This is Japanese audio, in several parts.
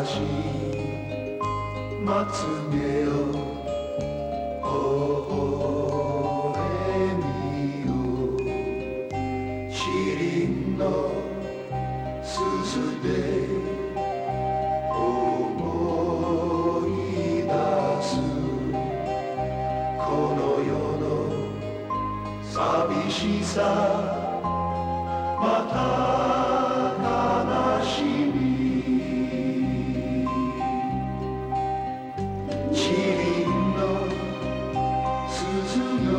しいまつげを微笑みよシリンの鈴で思い出すこの世の寂しさまた悲しみシリンの鈴よ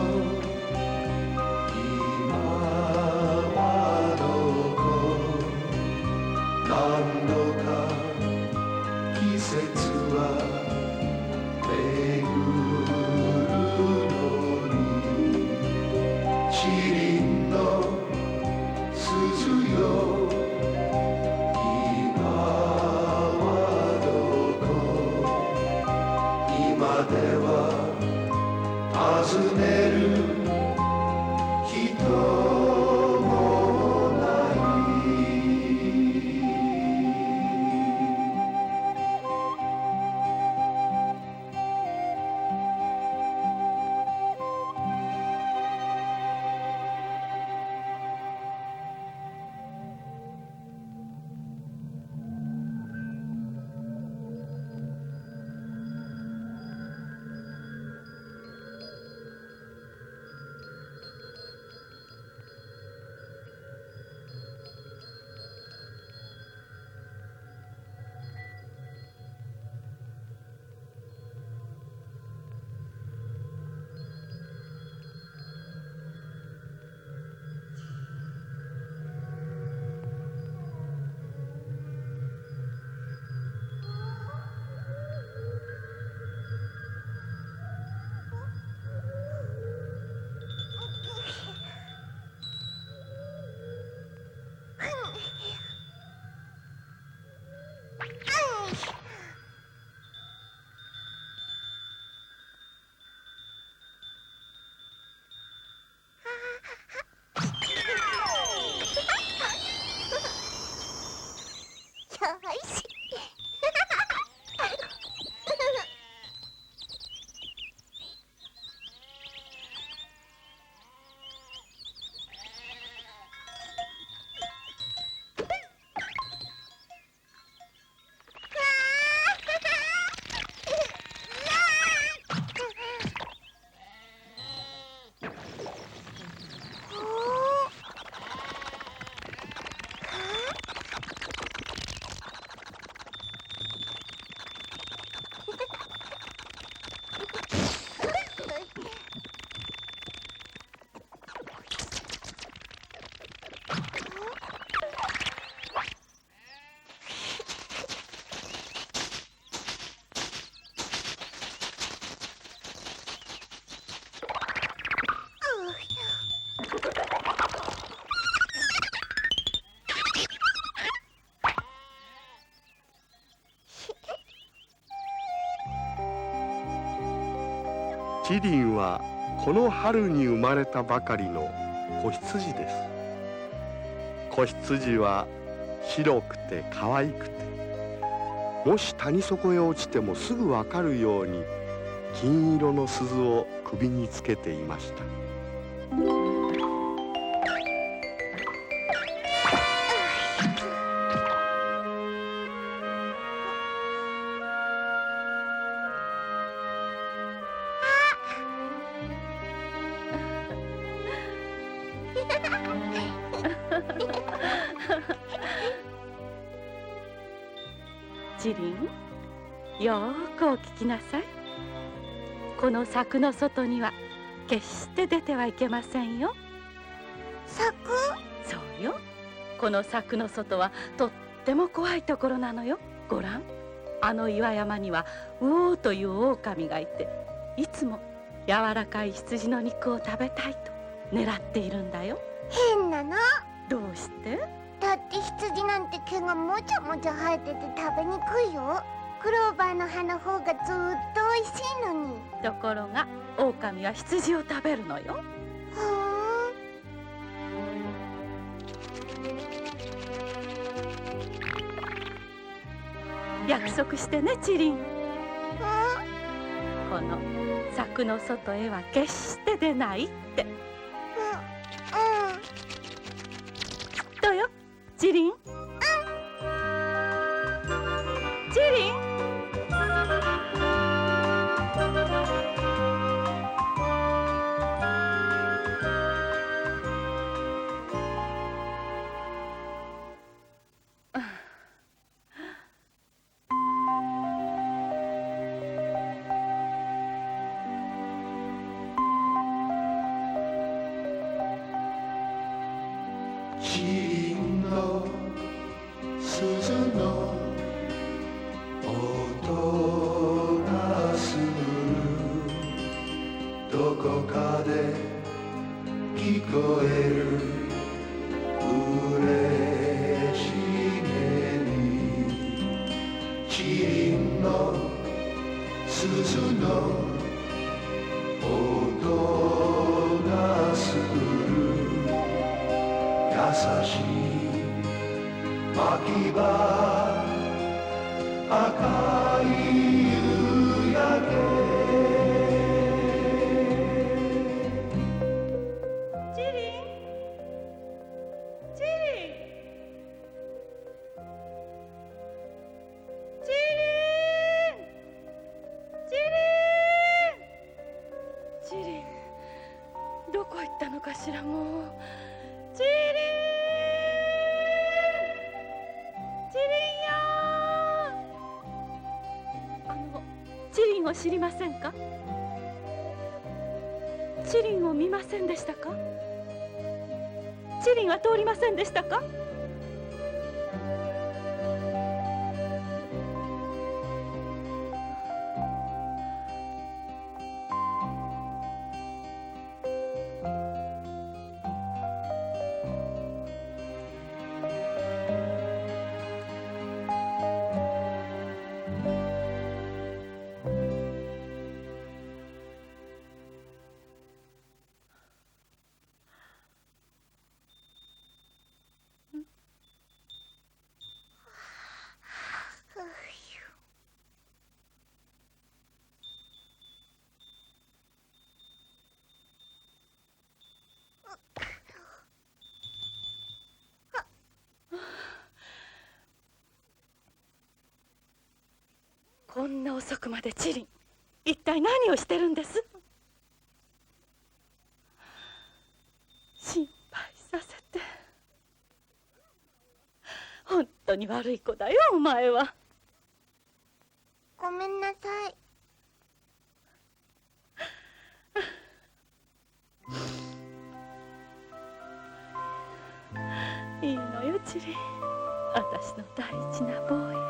今はどこ何度か季節は巡るのにシリンの鈴よ今はどこ今では尋ねる人もないチリンはこの春に生まれたばかりの子羊です。子羊は白くて可愛くて、もし谷底へ落ちてもすぐわかるように金色の鈴を首につけていました。チリン、よーくお聞きなさい。この柵の外には決して出てはいけませんよ。柵？そうよ。この柵の外はとっても怖いところなのよ。ごらん、あの岩山にはウオーという狼がいて、いつも柔らかい羊の肉を食べたいと狙っているんだよ。変なの。どうして？だって羊なんて毛がもちゃもちゃ生えてて食べにくいよ。クローバーの葉の方がずっと美味しいのに。ところが狼は羊を食べるのよ。約束してね、チリン。うん。この柵の外へは決して出ないって。どうよ、チリン。チリン。キリンの鈴の音がするどこかで聞こえる嬉しげにキリンの鈴の音がする優しい牧場赤い夕焼けチリン。チリン。チリン。チリン。チリン。どこ行ったのかしら、もう。チリン。チリンよー。チリンを知りませんか？チリンを見ませんでしたか？チリンは通りませんでしたか？こんな遅くまでチリン、一体何をしてるんです？心配させて。本当に悪い子だよ、お前は。ごめんなさい。いいのよ、チリン。私の大事な坊や。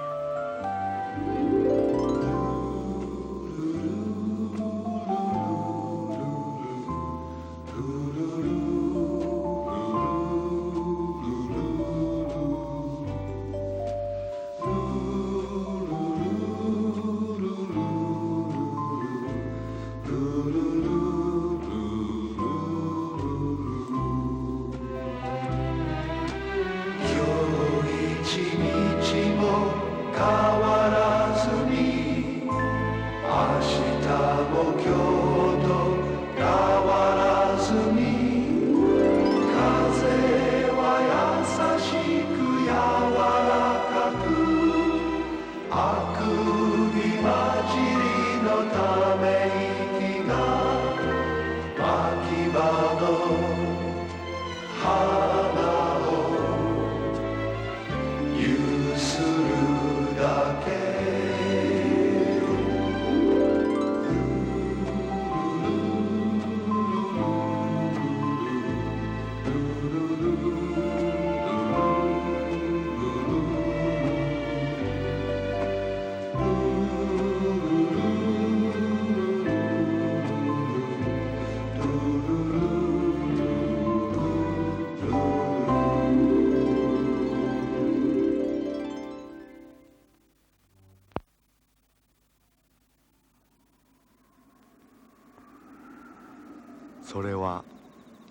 それは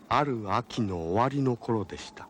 ある秋の終わりの頃でした。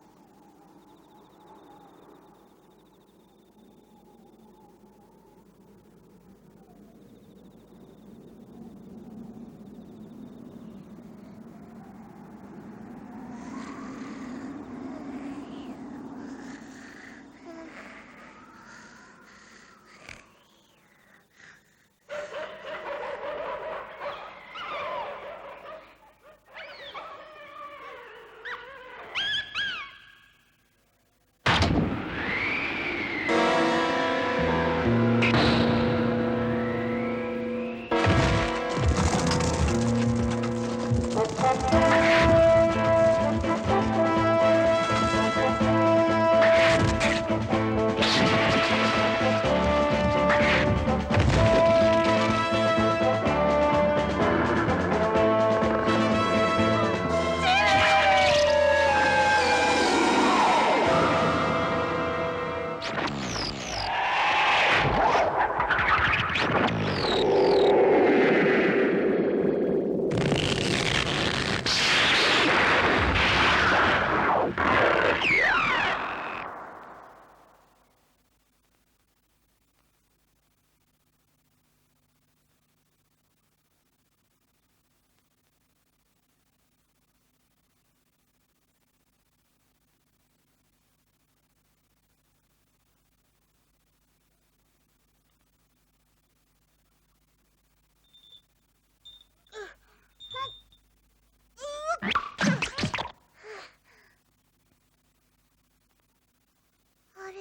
あれ、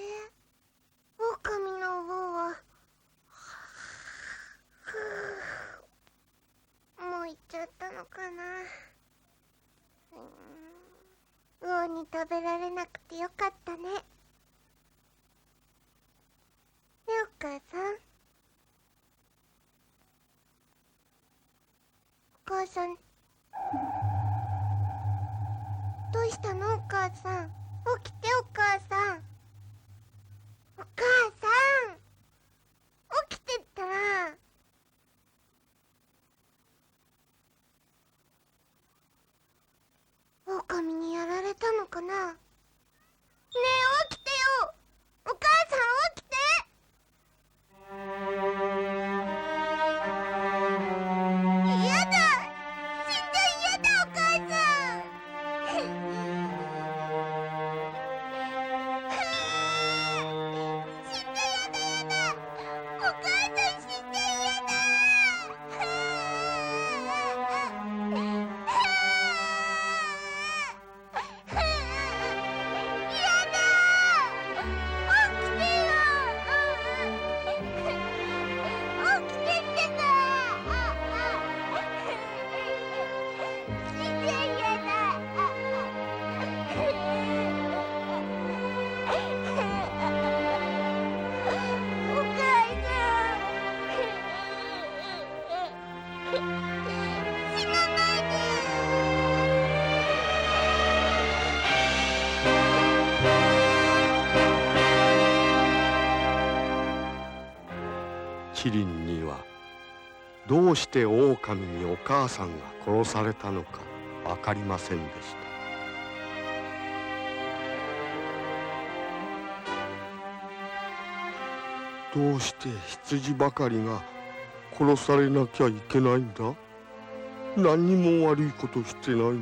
狼の王はもう行っちゃったのかな。王に食べられなくてよかったね。ねえお母さん。お母さん、どうしたのお母さん。起きてお母さん。お母さん、起きてったら。狼にやられたのかな。ねえ起きてよ。お母さん起きて。やだ、死んじゃ嫌だお母さん。死んじゃ嫌だ嫌だ。お母さん死んじゃ嫌だ。キリンにはどうして狼にお母さんが殺されたのか分かりませんでした。どうして羊ばかりが殺されなきゃいけないんだ。何にも悪いことしてないのに。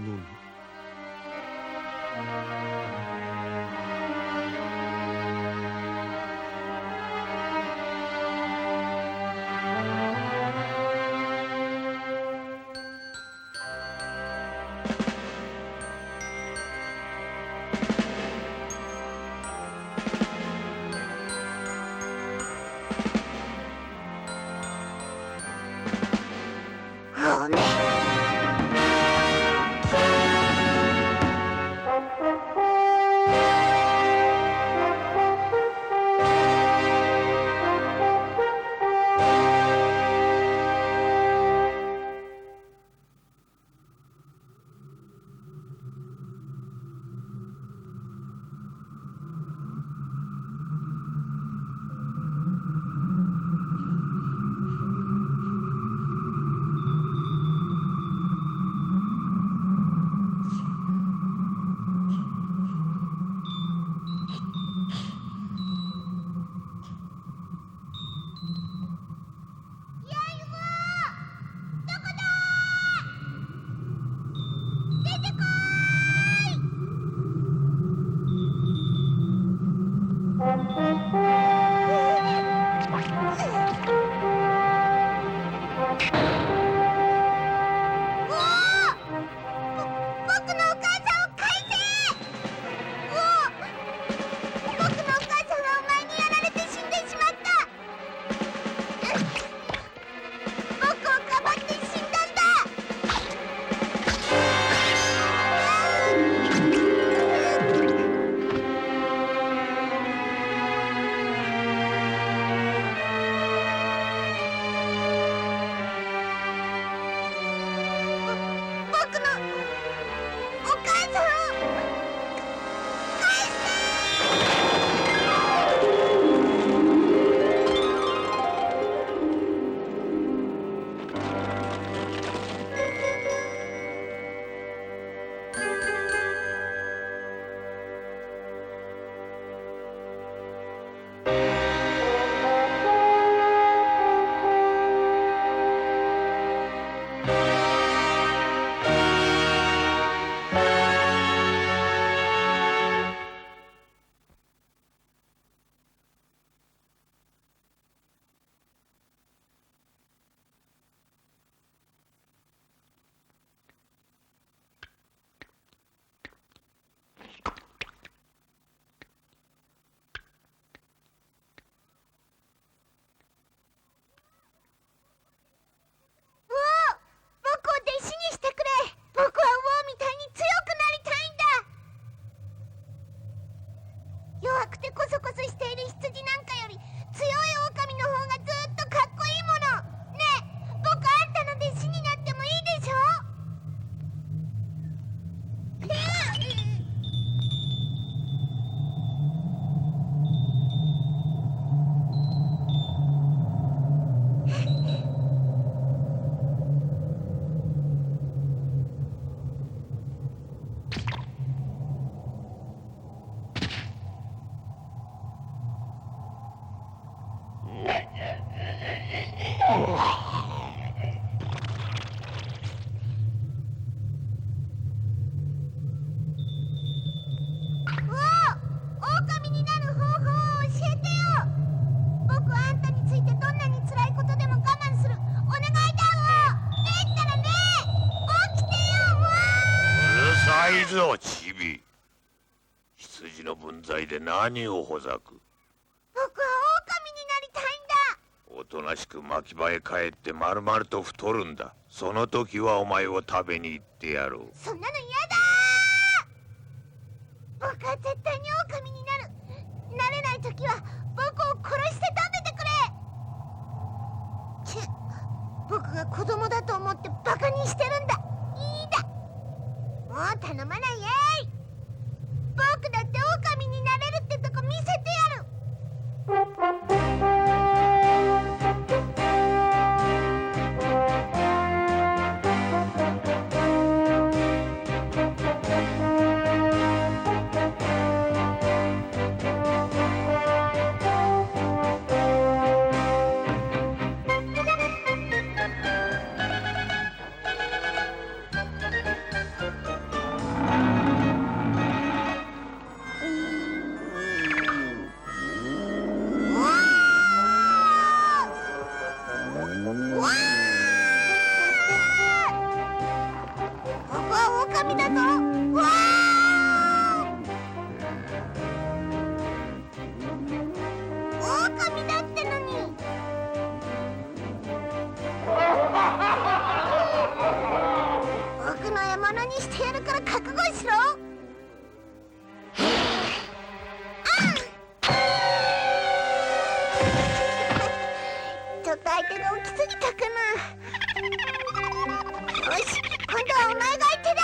ごめん。ぞチビ。羊の分際で何をほざく。僕は狼になりたいんだ。おとなしく牧場へ帰って丸々と太るんだ。その時はお前を食べに行ってやろう。そんなの嫌だ。僕は絶対に狼になる。なれない時は僕を殺して食べてくれ。僕が子供だと思ってバカにしてるんだ。いいだ、もう頼まないやい。僕だって狼になれるってとこ見せてやる。僕は狼だぞ。わー！狼だってのに。僕の獲物にしてやるから覚悟しろ。ちょっと相手が大きすぎたかな。よし、今度はお前が相手だ。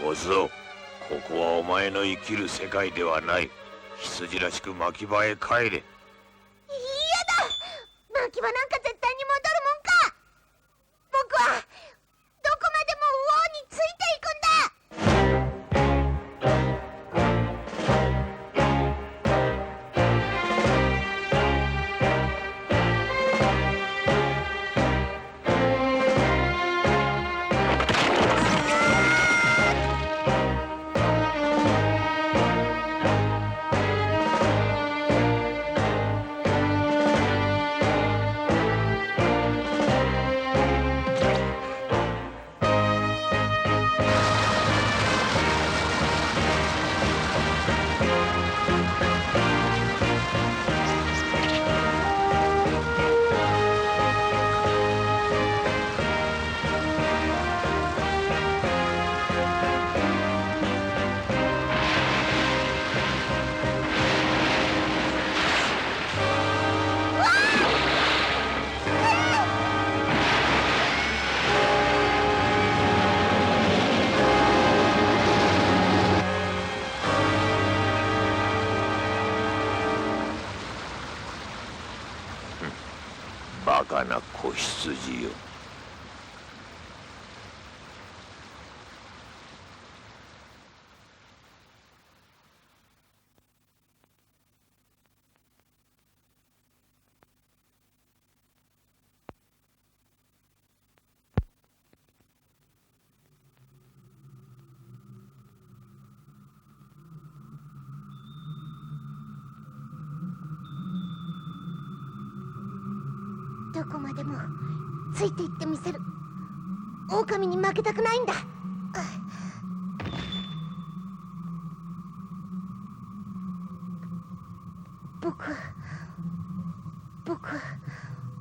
小僧、ここはお前の生きる世界ではない。羊らしく牧場へ帰れ。嫌だ。牧場なんか絶対に戻るもんか。僕はどこまでも王についていくんだ。かな子羊よ。どこまでもついていってみせる。狼に負けたくないんだ。僕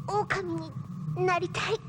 狼になりたい。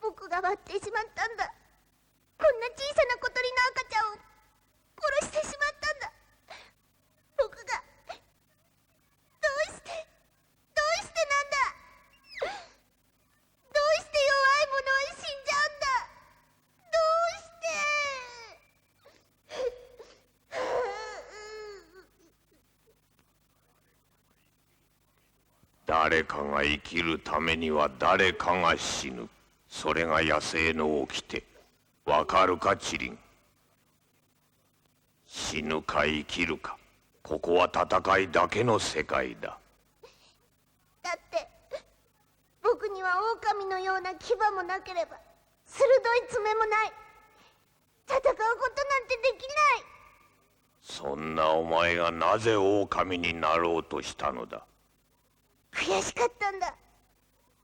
僕が割ってしまったんだ。こんな小さな小鳥の赤ちゃんを殺してしまったんだ。僕がどうしてなんだ。どうして弱い者は死んじゃうんだ。どうして誰かが生きるためには誰かが死ぬ。それが野生の掟。わかるかチリン。死ぬか生きるか、ここは戦いだけの世界だ。だって僕には狼のような牙もなければ鋭い爪もない。戦うことなんてできない。そんなお前がなぜ狼になろうとしたのだ。悔しかったんだ。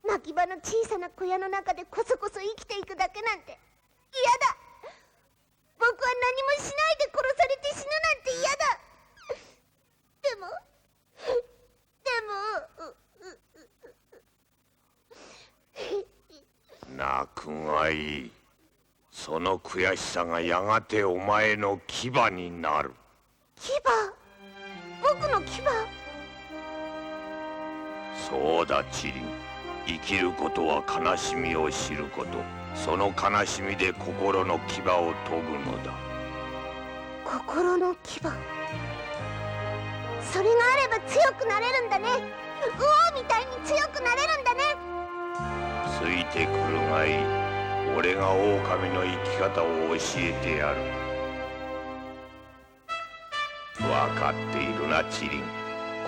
牧場の小さな小屋の中でこそこそ生きていくだけなんて嫌だ。僕は何もしないで殺されて死ぬなんて嫌だ。でも泣くがいい。その悔しさがやがてお前の牙になる。牙？僕の牙？そうだチリン。生きることは悲しみを知ること。その悲しみで心の牙を研ぐのだ。心の牙？それがあれば強くなれるんだね。王みたいに強くなれるんだね。ついてくるがいい。俺が狼の生き方を教えてやる。分かっているなチリン。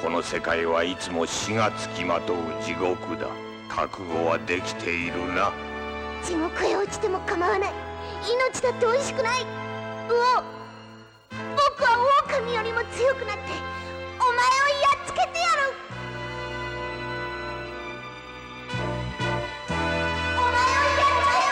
この世界はいつも死がつきまとう地獄だ。覚悟はできているな。地獄へ落ちても構わない。命だって美味しくない。王、僕は狼よりも強くなってお前をやっつけてやる。お前をやっつけてやる。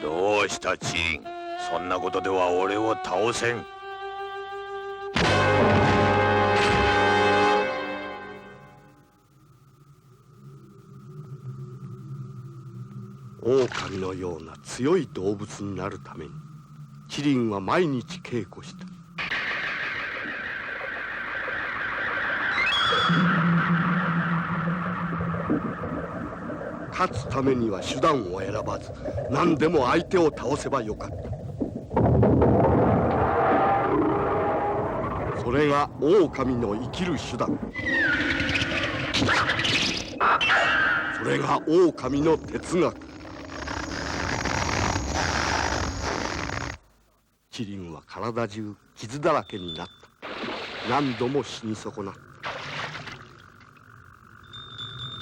どうしたチリン、そんなことでは俺を倒せん。狼のような強い動物になるためにチリンは毎日稽古した。勝つためには手段を選ばず何でも相手を倒せばよかった。それが狼の生きる手段、それが狼の哲学。チリンは体中傷だらけになった。何度も死に損なった。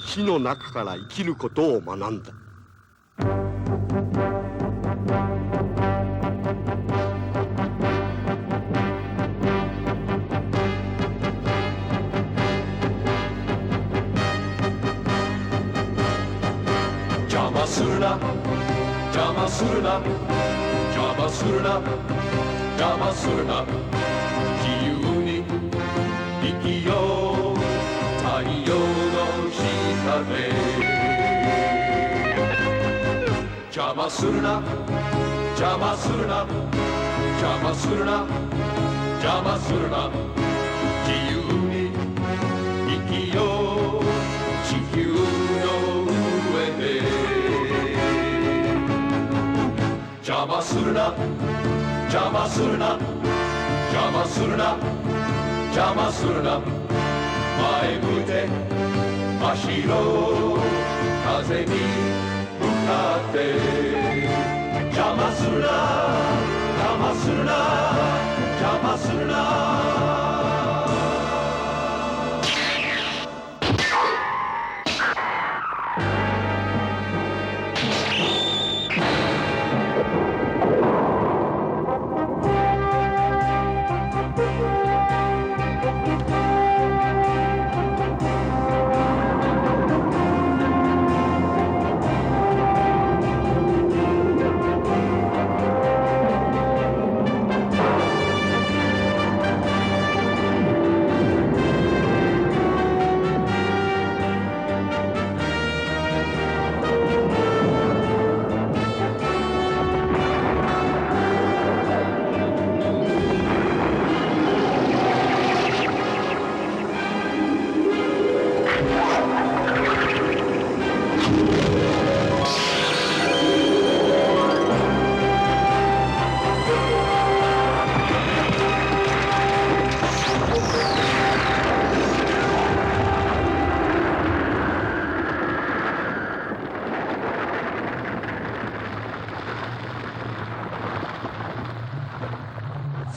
死の中から生きることを学んだ。邪魔するな邪魔するな邪魔するな邪魔するな、自由に生きよう太陽の下で。邪魔するな邪魔するな邪魔するな邪魔するな、自由に生きよう地球の上で。邪魔するな邪魔するな邪魔するな邪魔するな、前向いて走ろう風に向かって。邪魔するな邪魔するな邪魔するな。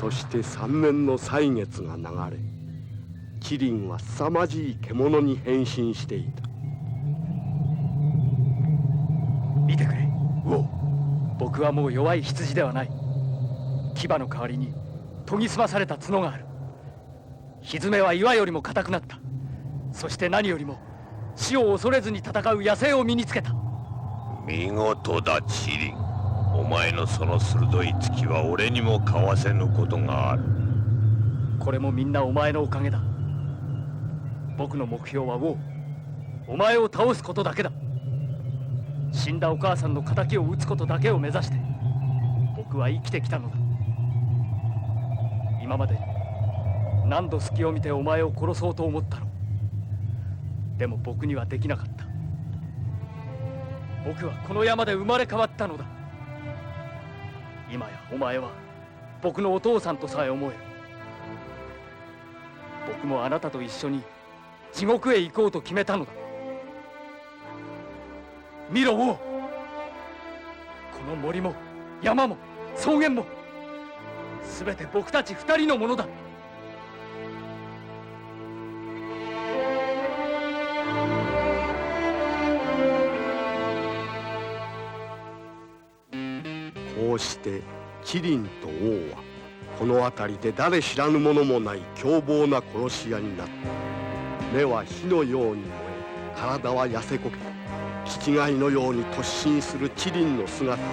そして3年の歳月が流れ、キリンは凄まじい獣に変身していた。見てくれ、ウオ、僕はもう弱い羊ではない。牙の代わりに研ぎ澄まされた角がある。蹄は岩よりも硬くなった。そして何よりも死を恐れずに戦う野生を身につけた。見事だチリン、お前のその鋭い突きは俺にもかわせぬことがある。これもみんなお前のおかげだ。僕の目標はウオ、お前を倒すことだけだ。死んだお母さんの仇を討つことだけを目指して僕は生きてきたのだ。今まで何度隙を見てお前を殺そうと思ったろう。でも僕にはできなかった。僕はこの山で生まれ変わったのだ。今やお前は僕のお父さんとさえ思える。僕もあなたと一緒に地獄へ行こうと決めたのだ。見ろ王、この森も山も草原も全て僕たち二人のものだ。こうしてキリンと王はこの辺りで誰知らぬ者もない凶暴な殺し屋になった。目は火のように燃え、体は痩せこけ、気違いのように突進するキリンの姿は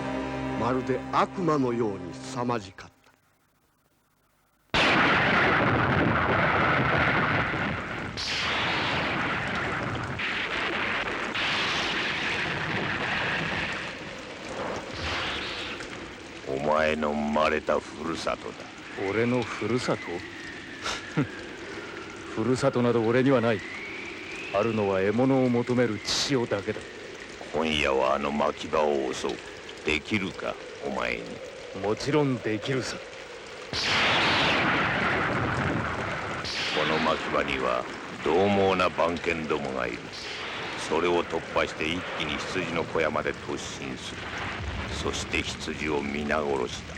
まるで悪魔のように凄まじかった。お前の生まれたふるさとだ。俺のふるさとふるさとなど俺にはない。あるのは獲物を求める血潮だけだ。今夜はあの牧場を襲う。できるか、お前に。もちろんできるさ。この牧場には獰猛な番犬どもがいる。それを突破して一気に羊の小屋まで突進する。そして羊を皆殺しだ。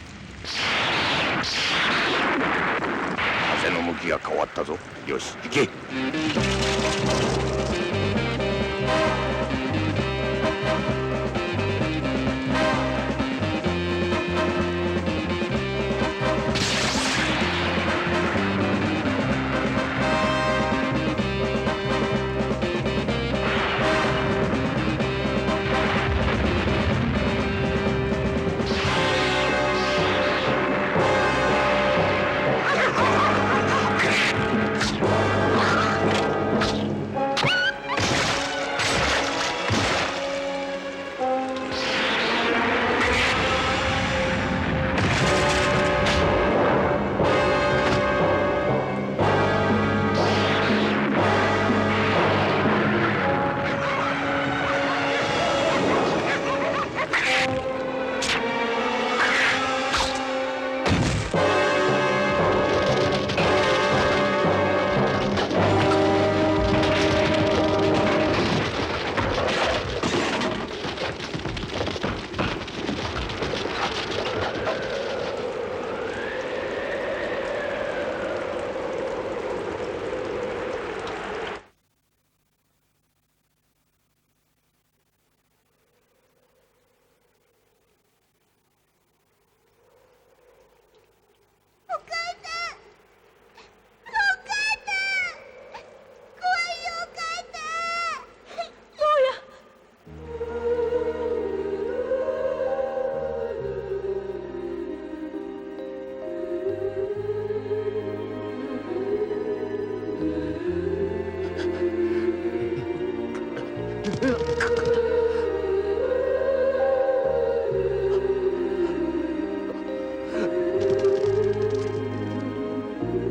風の向きが変わったぞ。よし、行け。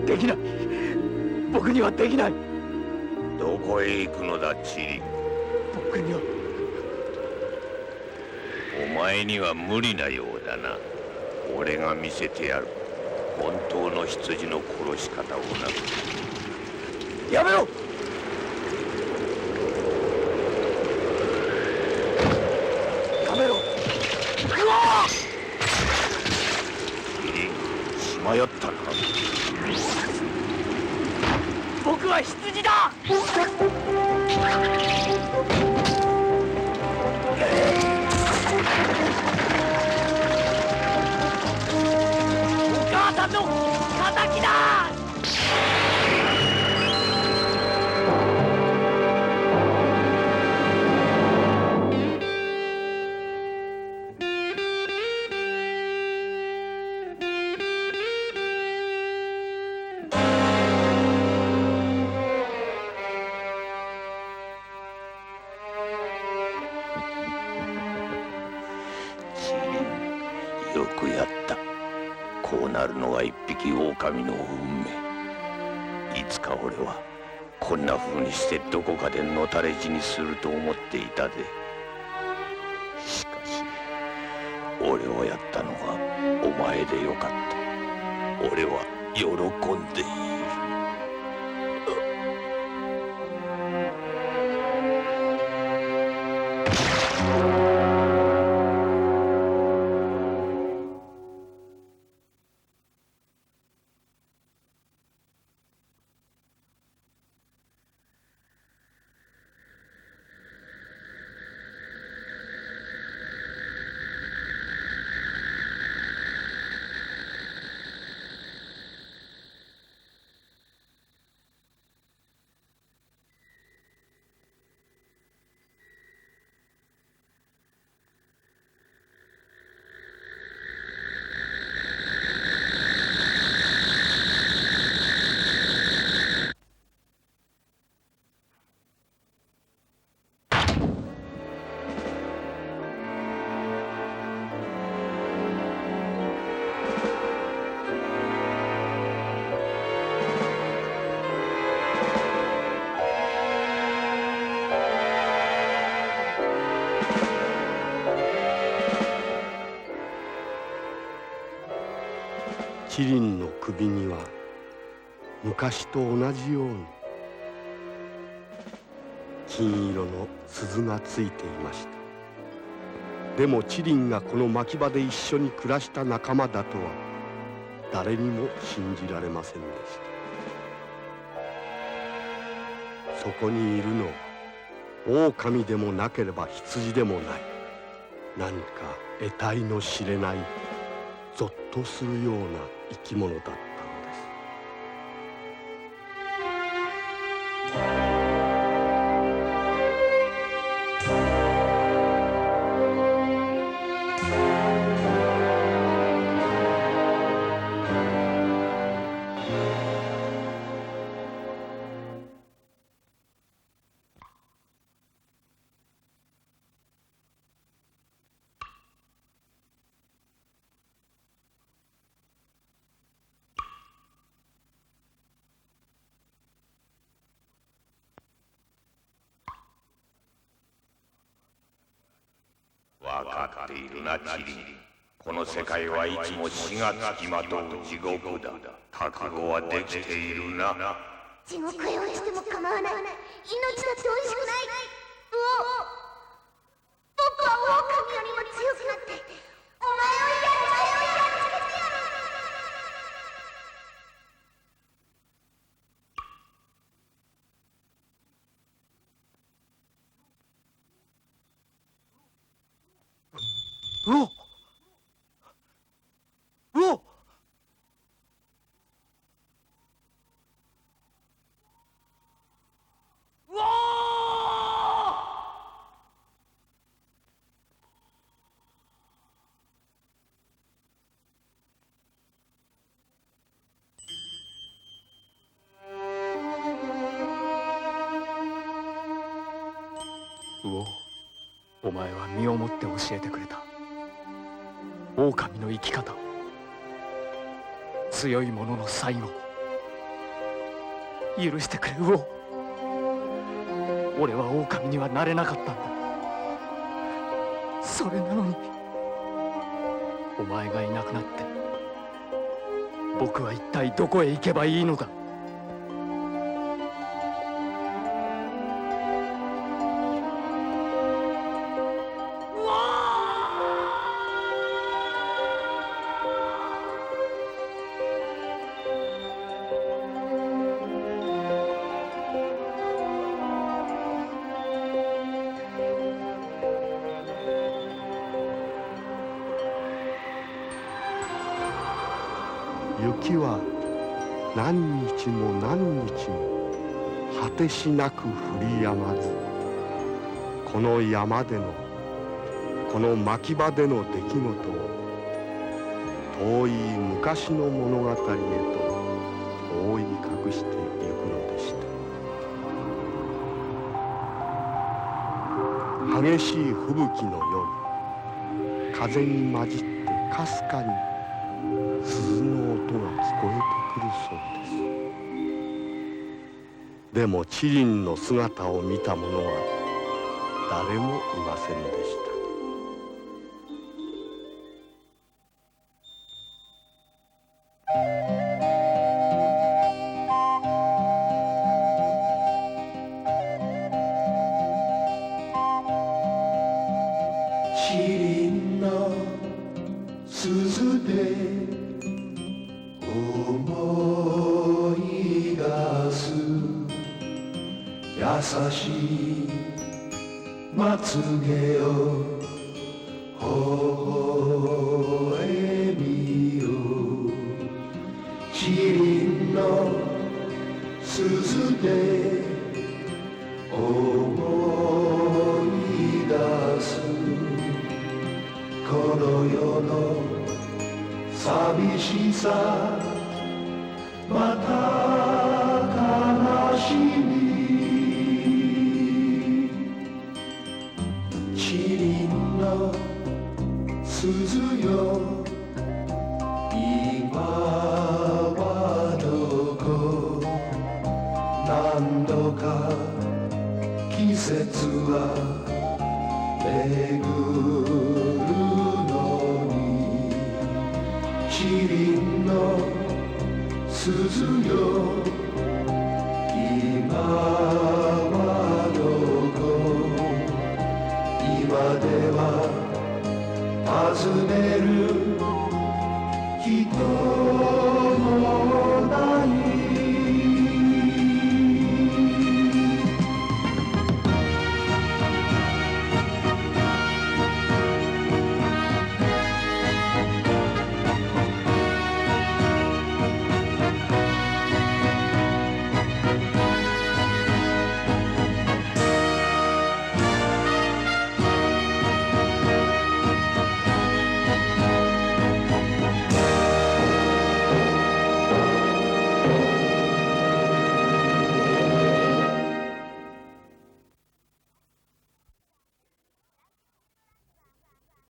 できない。僕にはできない。どこへ行くのだ、チリン。僕には。お前には無理なようだな。俺が見せてやる。本当の羊の殺し方をな。やめろ。やめろ。うわ！チリン、しまよったな。僕は羊だ。お母さんの敵だ。こうなるのが一匹狼の運命。いつか俺はこんな風にしてどこかでのたれ死にすると思っていたぜ。しかし俺をやったのがお前でよかった。俺は喜んでいる。キリンの首には昔と同じように金色の鈴がついていました。でもチリンがこの牧場で一緒に暮らした仲間だとは誰にも信じられませんでした。そこにいるのは狼でもなければ羊でもない、何か得体の知れないゾッとするような生き物だったのです。わかっているな、チリン。この世界はいつも死がつきまとう地獄だ。覚悟はできているな。地獄へ落ちても構わない。命だって美味しくない。僕は狼よりも強くなってお前をやっつけてやる。うお！うお！お前は身をもって教えてくれた。狼の生き方を、強い者の最後を許してくれ、ウオ。俺は狼にはなれなかったんだ。それなのにお前がいなくなって僕は一体どこへ行けばいいのだ。雪は何日も何日も果てしなく降り止まず、この山でのこの牧場での出来事を遠い昔の物語へと覆い隠していくのでした。激しい吹雪の夜、風に混じってかすかに鈴の音が聞こえてくるそうです。でもチリンの姿を見た者は誰もいませんでした。チリンの鈴で思い出す優しいまつげを微笑みよ。チリンの鈴で思い出すこの世の寂しさまた悲しみ。チリンの鈴よ今はどこ。何度か季節は巡るのに。チリンの鈴よ今はどこ。今では尋ねる人